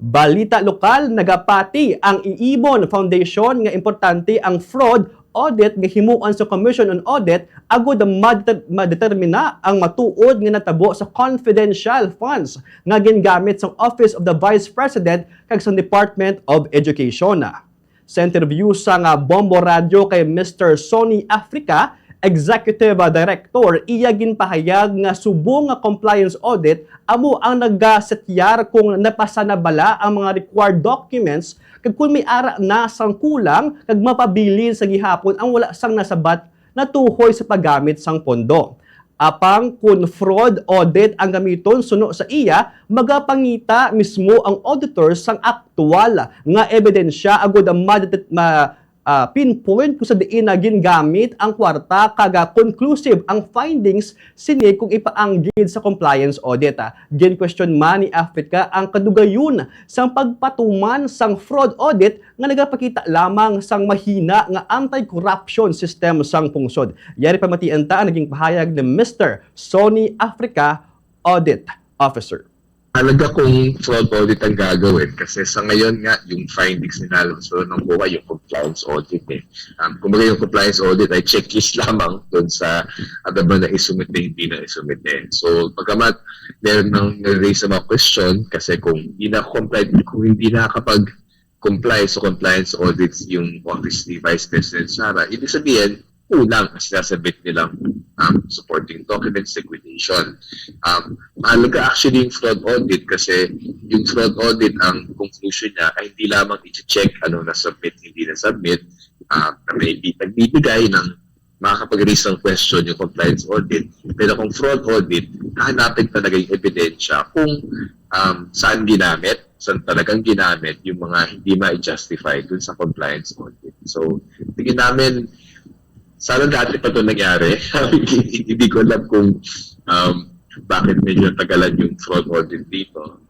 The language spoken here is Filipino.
Balita lokal, nagapati ang Iibon Foundation nga importante ang fraud audit nga himuan sa Commission on Audit agud madetermina ang matuod nga natabo sa confidential funds nga gingamit sa Office of the Vice President kag sa Department of Education. Sa interview sa nga Bombo Radio kay Mr. Sony Africa, Executive Director, iya ginpahayag nga subong nga compliance audit amo ang nagasetyar kung napasa na bala ang mga required documents kag kung may ara na sang kulang kag mapabilin sa gihapon ang wala sang nasabat na tuhoy sa paggamit sang pondo. Apang kung fraud audit ang gamiton suno sa iya, magapangita mismo ang auditor sang aktual nga ebidensya agud ang pinpoint kung sa diin na gingamit ang kwarta kaga conclusive ang findings sini kung ipaanggid sa compliance audit. Gin question man ni Africa ang kadugayon sang pagpatuman sang fraud audit nga nagapakita lamang sang mahina nga anti-corruption system sang pungsod. Yari pamatian ta naging pahayag ni Mr. Sony Africa, Audit Officer. Halaga kung fraud audit ang gagawin kasi sa ngayon nga yung findings nila so nang buhay yung compliance audit kumbaga yung compliance audit ay checklist lamang doon sa ano ba na isumite hindi na isumite. So pagkamat meron nang raise mga question kasi kung hindi na nakakapag-comply sa compliance audits yung Office ni Vice President Sara, ibig sabihin kulang ang sinasabit nilang supporting documents, liquidation. Mahalaga actually yung fraud audit kasi yung fraud audit, ang conclusion niya ay hindi lamang i-check ano na-submit, hindi na-submit, na may nagbibigay ng makakapag-raise ng question yung compliance audit. Pero kung fraud audit, hahanapin talaga yung ebidensya kung saan talagang ginamit yung mga hindi ma-justify dun sa compliance audit. So, tingin namin sana dati pa ito nangyari. Hindi ko alam kung bakit medyo tagalan yung fraud audit dito.